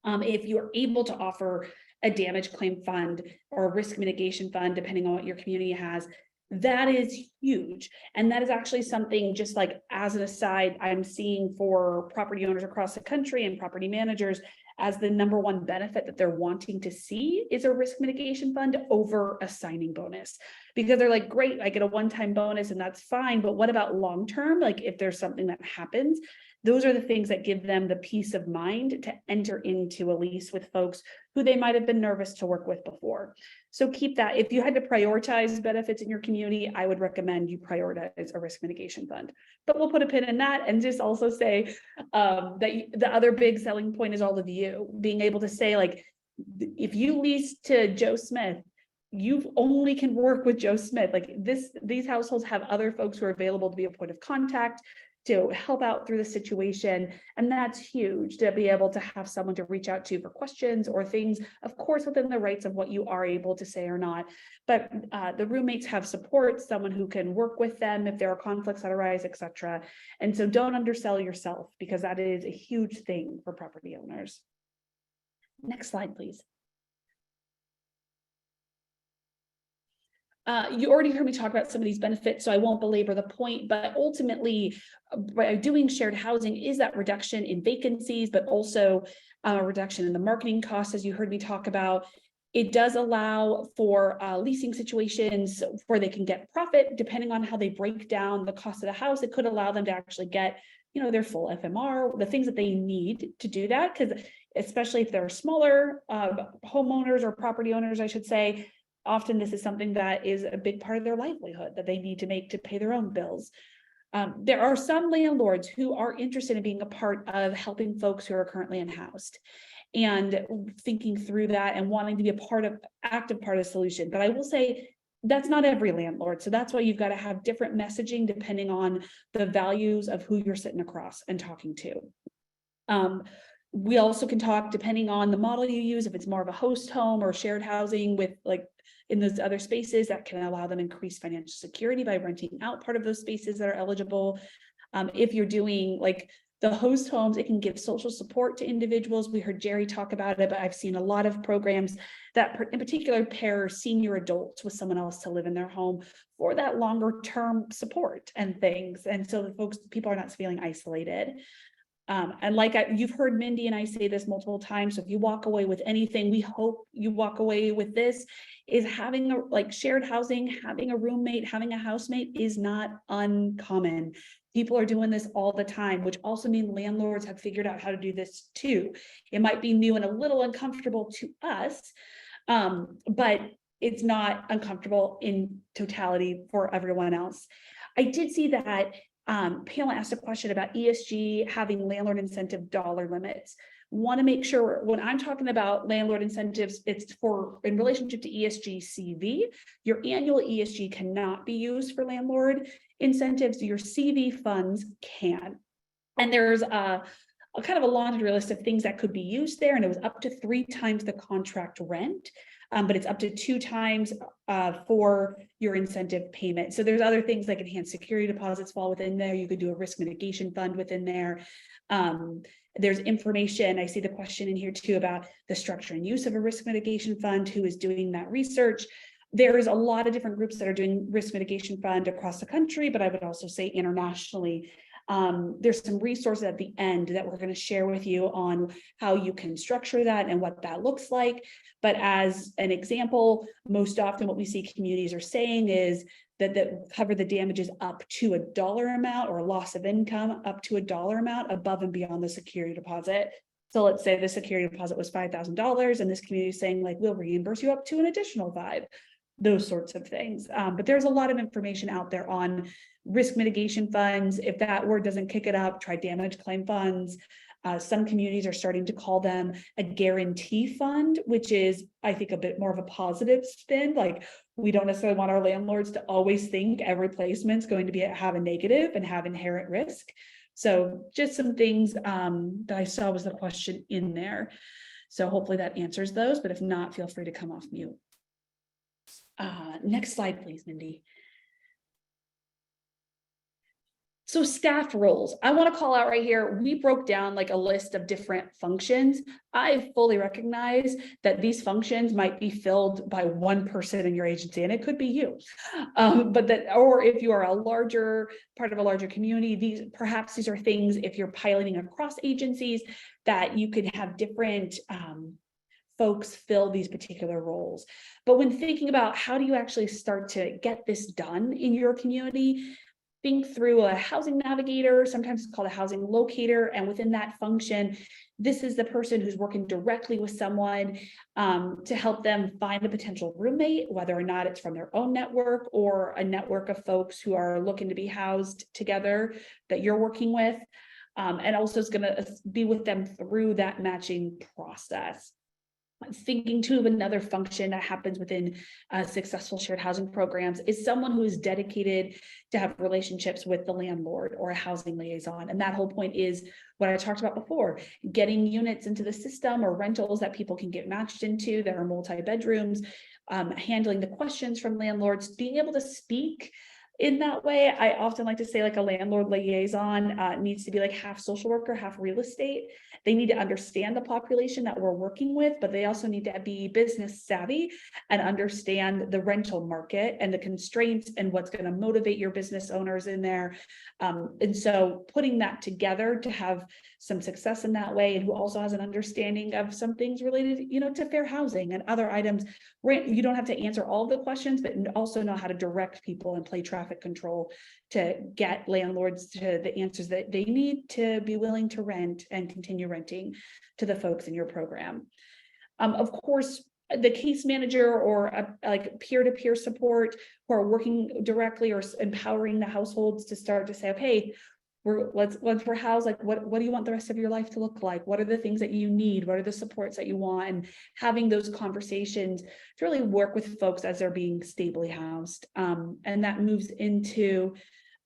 If you're able to offer a damage claim fund or a risk mitigation fund, depending on what your community has, that is huge. And that is actually something, just like as an aside, I'm seeing for property owners across the country and property managers as the #1 benefit that they're wanting to see is a risk mitigation fund over a signing bonus. Because they're like, great, I get a one-time bonus and that's fine, but what about long-term? Like if there's something that happens, those are the things that give them the peace of mind to enter into a lease with folks who they might have been nervous to work with before. So keep that. If you had to prioritize benefits in your community, I would recommend you prioritize a risk mitigation fund. But we'll put a pin in that and just also say that the other big selling point is all of you being able to say, like, if you lease to Joe Smith, you only can work with Joe Smith. Like these households have other folks who are available to be a point of contact. to help out through the situation. And that's huge, to be able to have someone to reach out to for questions or things, of course, within the rights of what you are able to say or not. But the roommates have support, someone who can work with them if there are conflicts that arise, etc. And so don't undersell yourself, because that is a huge thing for property owners. Next slide, please. You already heard me talk about some of these benefits, so I won't belabor the point, but ultimately, by doing shared housing is that reduction in vacancies, but also a reduction in the marketing costs, as you heard me talk about. It does allow for leasing situations where they can get profit, depending on how they break down the cost of the house. It could allow them to actually get, their full FMR, the things that they need to do that, because especially if they're smaller homeowners or property owners, I should say, often this is something that is a big part of their livelihood that they need to make to pay their own bills. There are some landlords who are interested in being a part of helping folks who are currently unhoused and thinking through that and wanting to be active part of the solution. But I will say that's not every landlord. So that's why you've got to have different messaging depending on the values of who you're sitting across and talking to. We also can talk, depending on the model you use, if it's more of a host home or shared housing with in those other spaces, that can allow them increased financial security by renting out part of those spaces that are eligible. If you're doing the host homes, it can give social support to individuals. We heard Jerry talk about it, but I've seen a lot of programs that in particular pair senior adults with someone else to live in their home for that longer term support and things. And so the people are not feeling isolated. And you've heard Mindy and I say this multiple times, so if you walk away with anything, we hope you walk away with this, is having shared housing, having a roommate, having a housemate is not uncommon. People are doing this all the time, which also means landlords have figured out how to do this too. It might be new and a little uncomfortable to us, but it's not uncomfortable in totality for everyone else. I did see that Pamela asked a question about ESG having landlord incentive dollar limits. Want to make sure when I'm talking about landlord incentives, it's in relationship to ESG CV. Your annual ESG cannot be used for landlord incentives. Your CV funds can. And there's a kind of a laundry list of things that could be used there. And it was up to 3 times the contract rent. But it's up to 2 times for your incentive payment. So there's other things like enhanced security deposits fall within there. You could do a risk mitigation fund within there. There's information. I see the question in here too about the structure and use of a risk mitigation fund, who is doing that research. There's a lot of different groups that are doing risk mitigation fund across the country, but I would also say internationally. There's some resources at the end that we're going to share with you on how you can structure that and what that looks like. But as an example, most often what we see communities are saying is that cover the damages up to a dollar amount, or loss of income up to a dollar amount above and beyond the security deposit. So let's say the security deposit was $5,000 and this community is saying we'll reimburse you up to an additional 5. Those sorts of things. But there's a lot of information out there on risk mitigation funds. If that word doesn't kick it up, try damage claim funds. Some communities are starting to call them a guarantee fund, which is, I think, a bit more of a positive spin. We don't necessarily want our landlords to always think every placement's going to have a negative and have inherent risk. So just some things that I saw was the question in there. So hopefully that answers those, but if not, feel free to come off mute. Next slide, please, Mindy. So staff roles, I want to call out right here. We broke down a list of different functions. I fully recognize that these functions might be filled by one person in your agency, and it could be you. Or if you are part of a larger community, perhaps these are things, if you're piloting across agencies, that you could have different folks fill these particular roles. But when thinking about how do you actually start to get this done in your community, think through a housing navigator, sometimes it's called a housing locator. And within that function, this is the person who's working directly with someone to help them find a potential roommate, whether or not it's from their own network or a network of folks who are looking to be housed together that you're working with. And also is going to be with them through that matching process. Thinking too of another function that happens within successful shared housing programs is someone who is dedicated to have relationships with the landlord or a housing liaison. And that whole point is what I talked about before, getting units into the system or rentals that people can get matched into that are multi-bedrooms, handling the questions from landlords, being able to speak in that way. I often like to say like a landlord liaison needs to be like half social worker, half real estate. They need to understand the population that we're working with, but they also need to be business savvy and understand the rental market and the constraints and what's going to motivate your business owners in there. And so putting that together to have some success in that way, and who also has an understanding of some things related, to fair housing and other items. You don't have to answer all of the questions, but also know how to direct people and play traffic control to get landlords to the answers that they need to be willing to rent and continue renting to the folks in your program. Of course, the case manager or like peer-to-peer support who are working directly or empowering the households to start to say, okay, once we're housed, like what do you want the rest of your life to look like? What are the things that you need? What are the supports that you want? And having those conversations to really work with folks as they're being stably housed. And that moves into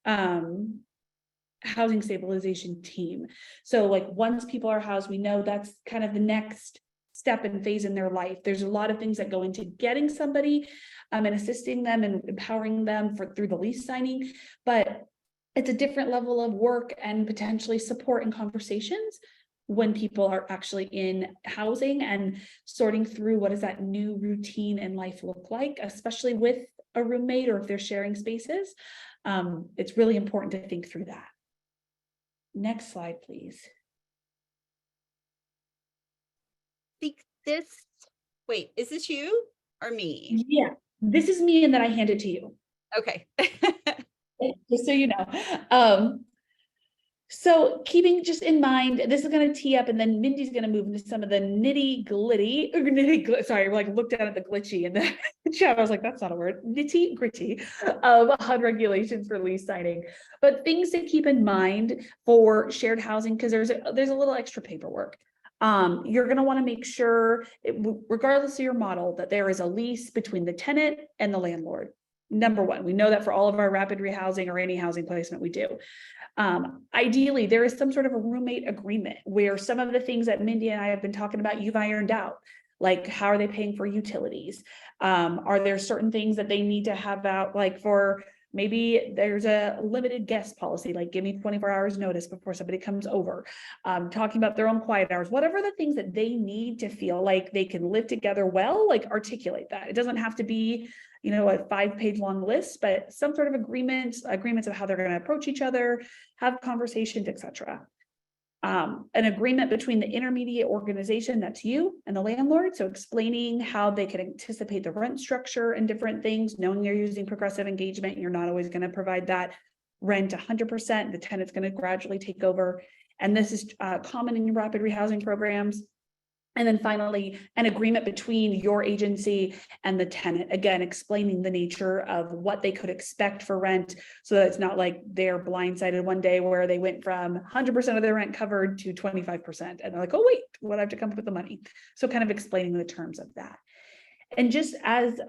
housing stabilization team. So like once people are housed, we know that's kind of the next step and phase in their life. There's a lot of things that go into getting somebody and assisting them and empowering them through the lease signing, but it's a different level of work and potentially support and conversations when people are actually in housing and sorting through what does that new routine in life look like, especially with a roommate or if they're sharing spaces. It's really important to think through that. Next slide, please. Wait, is this you or me? Yeah, this is me and then I hand it to you. Okay. Just so you know. So keeping just in mind, this is going to tee up and then Mindy's going to move into some of the sorry, like looked at the glitchy in the chat. I was like, that's not a word, nitty gritty of HUD regulations for lease signing, but things to keep in mind for shared housing, because there's a little extra paperwork. You're going to want to make sure, regardless of your model, that there is a lease between the tenant and the landlord. Number one, we know that for all of our rapid rehousing or any housing placement we do. Ideally, there is some sort of a roommate agreement where some of the things that Mindy and I have been talking about, you've ironed out, like how are they paying for utilities? Are there certain things that they need to have out, like for maybe there's a limited guest policy, like give me 24 hours notice before somebody comes over, talking about their own quiet hours, whatever the things that they need to feel like they can live together well, like articulate that. It doesn't have to be, a 5-page long list, but some sort of agreements of how they're going to approach each other, have conversations, etc. An agreement between the intermediate organization, that's you, and the landlord. So explaining how they can anticipate the rent structure and different things, knowing you're using progressive engagement, you're not always going to provide that rent 100%, the tenant's going to gradually take over. And this is common in rapid rehousing programs. And then finally, an agreement between your agency and the tenant, again, explaining the nature of what they could expect for rent, so that it's not like they're blindsided one day where they went from 100% of their rent covered to 25%. And they're like, oh, wait, what, I have to come up with the money. So kind of explaining the terms of that. And just as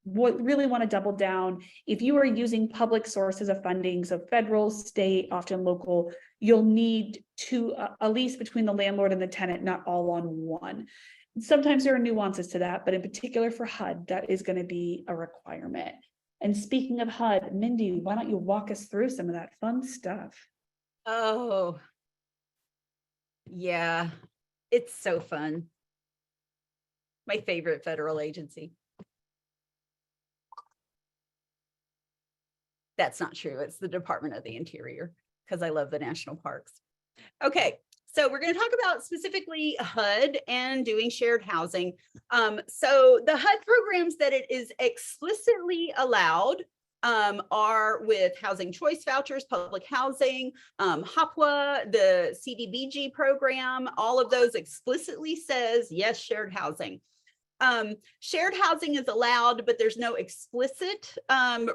what really want to double down, if you are using public sources of funding, so federal, state, often local, you'll need a lease between the landlord and the tenant, not all on one. Sometimes there are nuances to that, but in particular for HUD, that is going to be a requirement. And speaking of HUD, Mindy, why don't you walk us through some of that fun stuff? Oh, yeah, it's so fun. My favorite federal agency. That's not true. It's the Department of the Interior, because I love the national parks. Okay, so we're going to talk about specifically HUD and doing shared housing. So the HUD programs that it is explicitly allowed are with housing choice vouchers, public housing, HOPWA, the CDBG program. All of those explicitly says, yes, shared housing. Shared housing is allowed, but there's no explicit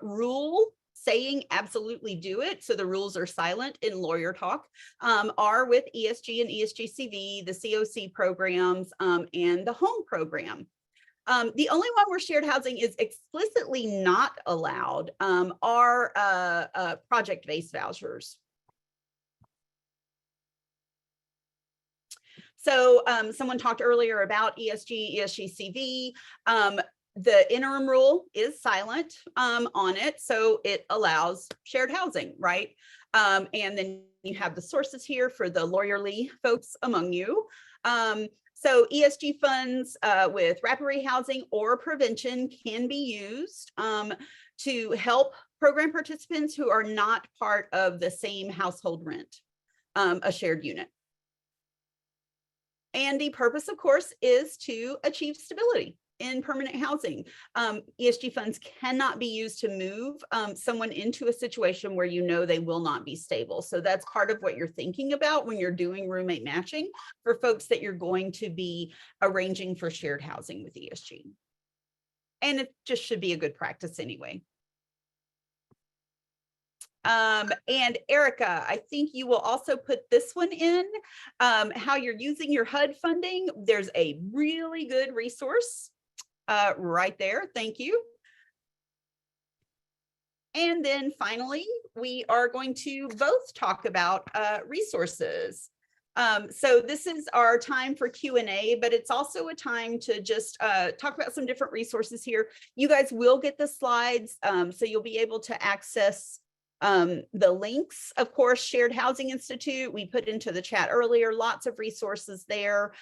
rule saying absolutely do it, so the rules are silent in lawyer talk, are with ESG and ESGCV, the COC programs, and the home program. The only one where shared housing is explicitly not allowed are project-based vouchers. So someone talked earlier about ESG, ESGCV. The interim rule is silent on it, so it allows shared housing, right? And then you have the sources here for the lawyerly folks among you. So ESG funds with rapid rehousing or prevention can be used to help program participants who are not part of the same household rent, a shared unit. And the purpose, of course, is to achieve stability in permanent housing. ESG funds cannot be used to move someone into a situation where you know they will not be stable. So that's part of what you're thinking about when you're doing roommate matching for folks that you're going to be arranging for shared housing with ESG. And it just should be a good practice anyway. And Erica, I think you will also put this one in, how you're using your HUD funding. There's a really good resource right there. Thank you. And then finally, we are going to both talk about resources. So this is our time for Q&A, but it's also a time to just talk about some different resources here. You guys will get the slides, so you'll be able to access the links. Of course, Shared Housing Institute, we put into the chat earlier, lots of resources there.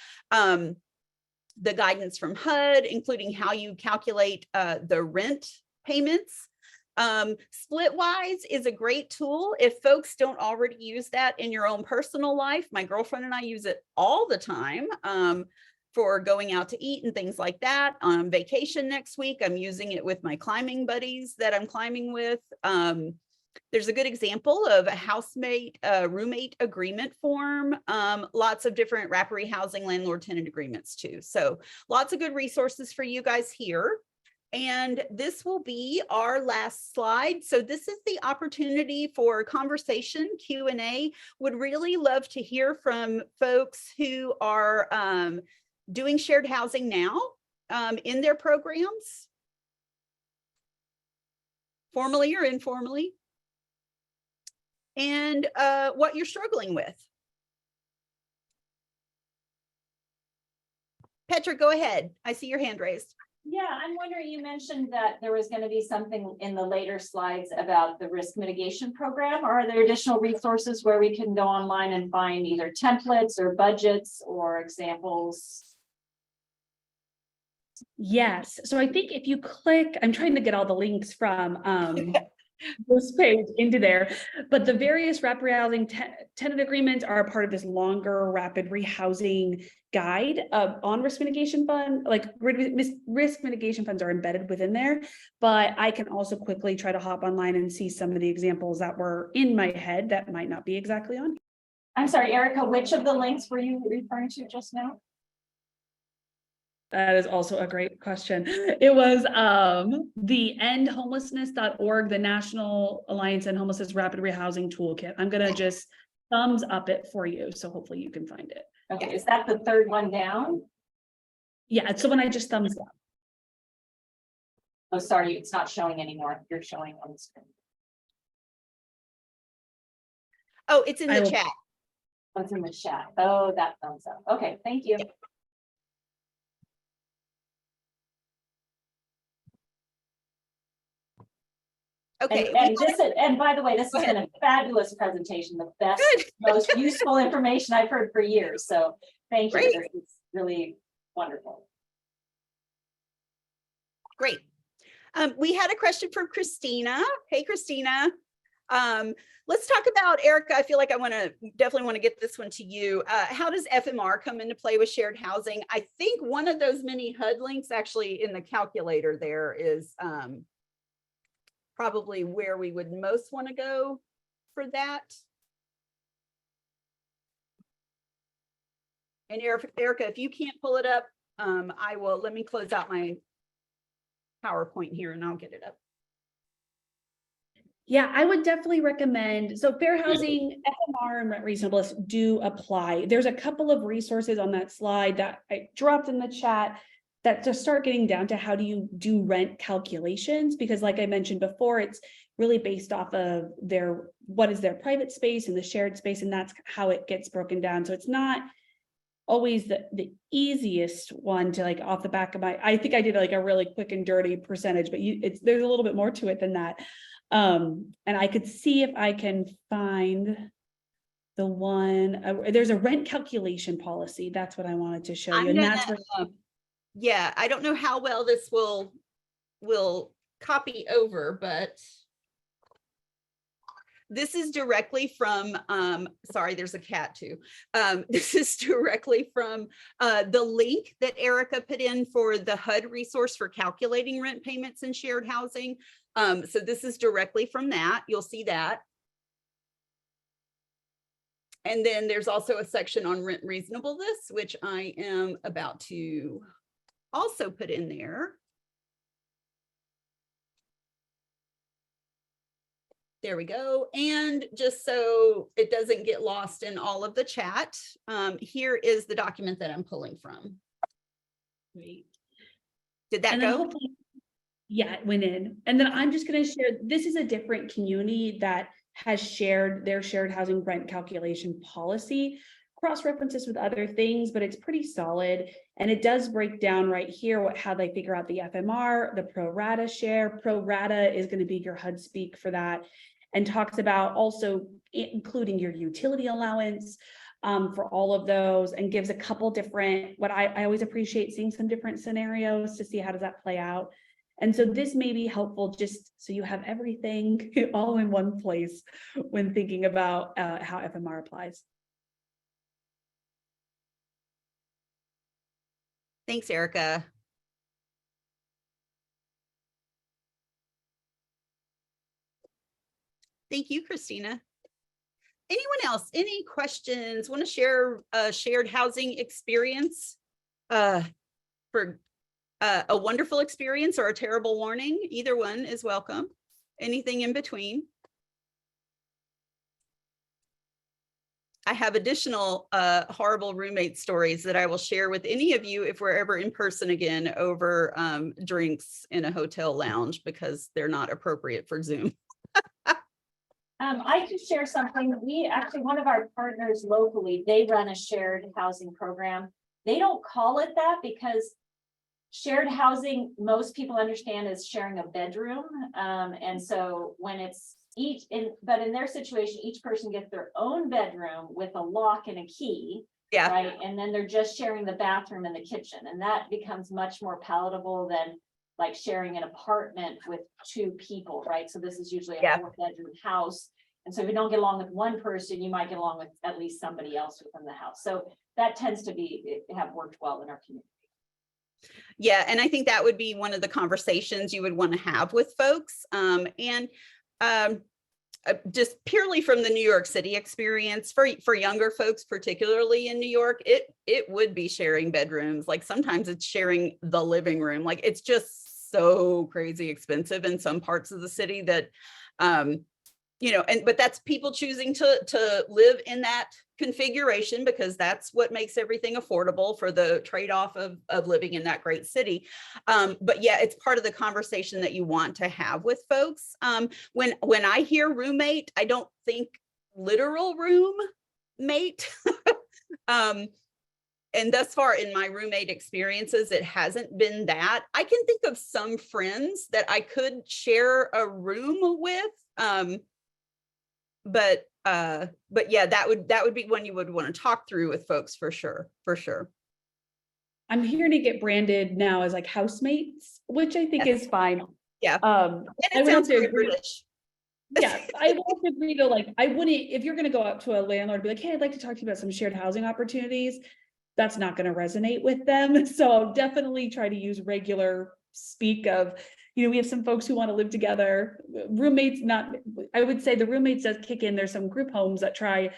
The guidance from HUD, including how you calculate the rent payments. Splitwise is a great tool if folks don't already use that in your own personal life. My girlfriend and I use it all the time for going out to eat and things like that. On vacation next week, I'm using it with my climbing buddies that I'm climbing with. There's a good example of a housemate, roommate agreement form, lots of different rapid rehousing landlord tenant agreements too. So lots of good resources for you guys here. And this will be our last slide. So this is the opportunity for conversation, Q&A. Would really love to hear from folks who are doing shared housing now in their programs, formally or informally, and what you're struggling with. Petra, go ahead. I see your hand raised. Yeah, I'm wondering, you mentioned that there was going to be something in the later slides about the risk mitigation program. Are there additional resources where we can go online and find either templates or budgets or examples? Yes. So I think if you click, I'm trying to get all the links from this page into there, but the various rapid rehousing tenant agreements are a part of this longer rapid rehousing guide on risk mitigation fund. Like risk mitigation funds are embedded within there, but I can also quickly try to hop online and see some of the examples that were in my head that might not be exactly on. I'm sorry, Erica, which of the links were you referring to just now? That is also a great question. It was the endhomelessness.org, the National Alliance End Homelessness Rapid Rehousing Toolkit. I'm gonna just thumbs up it for you, so hopefully you can find it. Okay, is that the third one down? Yeah, it's the one I just thumbs up. Oh, sorry, it's not showing anymore. You're showing on the screen. Oh, it's in the chat. Oh, it's in the chat. Oh, that thumbs up. Okay, thank you. Yep. Okay. And by the way, this has been a fabulous presentation, the best, most useful information I've heard for years. So thank you. This is really wonderful. Great. We had a question from Christina. Hey, Christina. Let's talk about, Erica, I feel like I definitely want to get this one to you. How does FMR come into play with shared housing? I think one of those mini HUD links actually in the calculator there is probably where we would most want to go for that. And Erica, if you can't pull it up, let me close out my PowerPoint here and I'll get it up. Yeah, I would definitely recommend, so fair housing, FMR and rent reasonableness do apply. There's a couple of resources on that slide that I dropped in the chat that just start getting down to how do you do rent calculations, because like I mentioned before, it's really based off of what is their private space and the shared space, and that's how it gets broken down. So it's not always the easiest one to like off the back of I think I did like a really quick and dirty percentage, but there's a little bit more to it than that. And I could see if I can find the one, there's a rent calculation policy. That's what I wanted to show you. And that's where, yeah, I don't know how well this will copy over, but this is directly from, sorry, there's a cat too. This is directly from the link that Erica put in for the HUD resource for calculating rent payments in shared housing. So this is directly from that. You'll see that. And then there's also a section on rent reasonableness, which I am about to also put in there. There we go. And just so it doesn't get lost in all of the chat, here is the document that I'm pulling from. Great. Did that go? Yeah, it went in. And then I'm just going to share, this is a different community that has shared their shared housing rent calculation policy, cross references with other things, but it's pretty solid. And it does break down right here how they figure out the FMR, the pro rata share. Pro rata is going to be your HUD speak for that, and talks about also including your utility allowance for all of those, and gives a couple different, what I always appreciate seeing some different scenarios to see how does that play out. And so this may be helpful just so you have everything all in one place when thinking about how FMR applies. Thanks, Erica. Thank you, Christina. Anyone else? Any questions? Want to share a shared housing experience for a wonderful experience or a terrible warning? Either one is welcome. Anything in between. I have additional horrible roommate stories that I will share with any of you if we're ever in person again over drinks in a hotel lounge, because they're not appropriate for Zoom. I can share something. We actually, one of our partners locally, they run a shared housing program. They don't call it that because shared housing, most people understand is sharing a bedroom. And so when it's but in their situation, each person gets their own bedroom with a lock and a key. Yeah. Right. And then they're just sharing the bathroom and the kitchen. And that becomes much more palatable than like sharing an apartment with two people, right? So this is usually a 4-bedroom house. And so if you don't get along with one person, you might get along with at least somebody else within the house. So that tends to have worked well in our community. Yeah, and I think that would be one of the conversations you would want to have with folks. Just purely from the New York City experience, for younger folks, particularly in New York, it would be sharing bedrooms. Like sometimes it's sharing the living room. Like it's just so crazy expensive in some parts of the city that, but that's people choosing to live in that configuration because that's what makes everything affordable for the trade-off of living in that great city. But yeah, it's part of the conversation that you want to have with folks. When I hear roommate, I don't think literal roommate. And thus far in my roommate experiences, it hasn't been that. I can think of some friends that I could share a room with. But yeah, that would be one you would want to talk through with folks for sure. I'm hearing it get branded now as like housemates, which I think is fine. Yeah. And it sounds very British. Yes, I would also agree to like, I wouldn't, if you're going to go out to a landlord and be like, hey, I'd like to talk to you about some shared housing opportunities, that's not going to resonate with them. So definitely try to use regular speak of, we have some folks who want to live together. Roommates, I would say the roommates does kick in. There's some group homes that try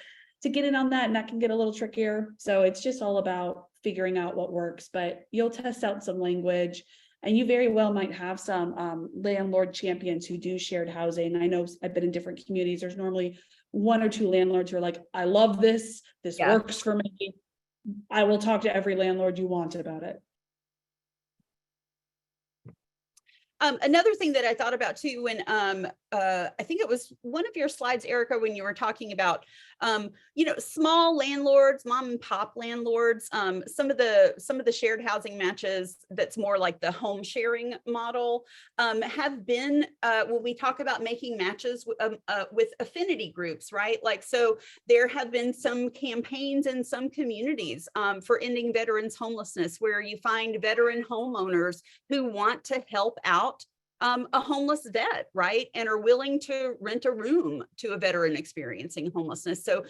to get in on that, and that can get a little trickier. So it's just all about figuring out what works, but you'll test out some language. And you very well might have some landlord champions who do shared housing. I know I've been in different communities. There's normally 1 or 2 landlords who are like, I love this. This Yeah. works for me. I will talk to every landlord you want about it. Another thing that I thought about too, when I think it was one of your slides, Erica, when you were talking about small landlords, mom and pop landlords, some of the shared housing matches that's more like the home sharing model have been when we talk about making matches with affinity groups, right? Like, so there have been some campaigns in some communities for ending veterans homelessness, where you find veteran homeowners who want to help out a homeless vet, right? And are willing to rent a room to a veteran experiencing homelessness. So,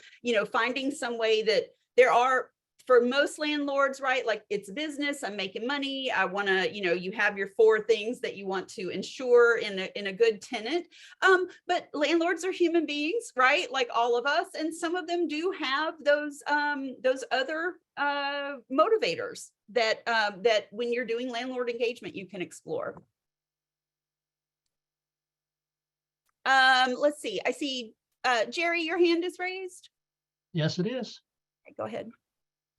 finding some way that there are, for most landlords, right? Like, it's business, I'm making money. I want to, you have your 4 things that you want to ensure in a good tenant. But landlords are human beings, right? Like all of us. And some of them do have those other motivators that when you're doing landlord engagement, you can explore. Let's see. I see, Jerry, your hand is raised. Yes, it is. Okay, go ahead.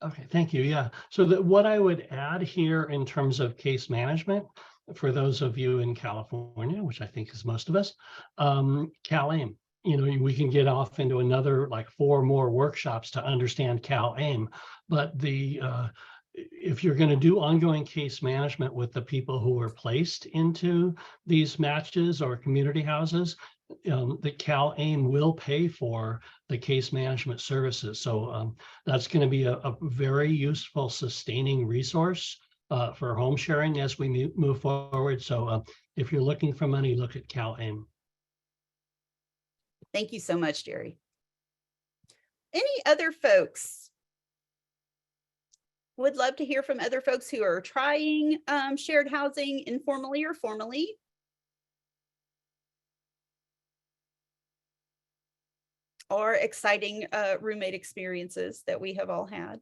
Okay, thank you. Yeah. So what I would add here in terms of case management, for those of you in California, which I think is most of us, CalAIM. We can get off into another like 4 more workshops to understand CalAIM, but if you're going to do ongoing case management with the people who are placed into these matches or community houses, the CalAIM will pay for the case management services. So that's going to be a very useful sustaining resource for home sharing as we move forward. So if you're looking for money, look at CalAIM. Thank you so much, Jerry. Any other folks? Would love to hear from other folks who are trying shared housing informally or formally. Or exciting roommate experiences that we have all had.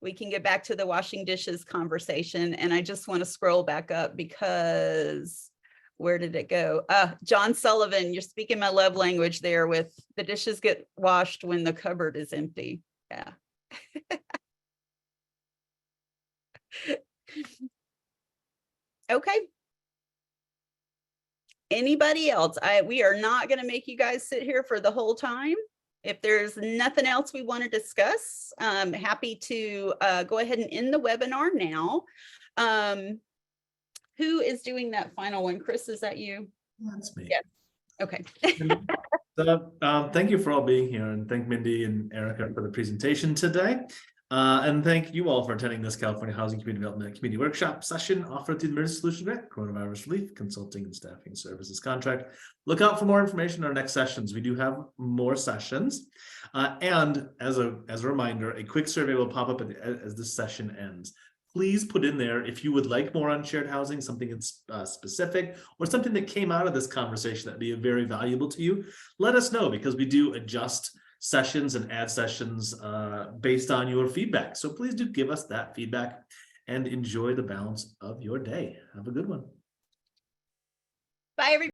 We can get back to the washing dishes conversation, and I just want to scroll back up because where did it go? John Sullivan, you're speaking my love language there with the dishes get washed when the cupboard is empty. Yeah. Okay. Anybody else? We are not going to make you guys sit here for the whole time. If there's nothing else we want to discuss, I'm happy to go ahead and end the webinar now. Who is doing that final one? Chris, is that you? That's me. Yeah. Okay. So thank you for all being here, and thank Mindy and Erica for the presentation today. And thank you all for attending this California Housing Community Development Community Workshop session offered through the Emergency Solutions Grant Coronavirus Relief Consulting and Staffing Services Contract. Look out for more information in our next sessions. We do have more sessions. And as a reminder, a quick survey will pop up as this session ends. Please put in there if you would like more on shared housing, something that's specific, or something that came out of this conversation that would be very valuable to you. Let us know, because we do adjust sessions and add sessions based on your feedback. So please do give us that feedback and enjoy the balance of your day. Have a good one. Bye, everybody.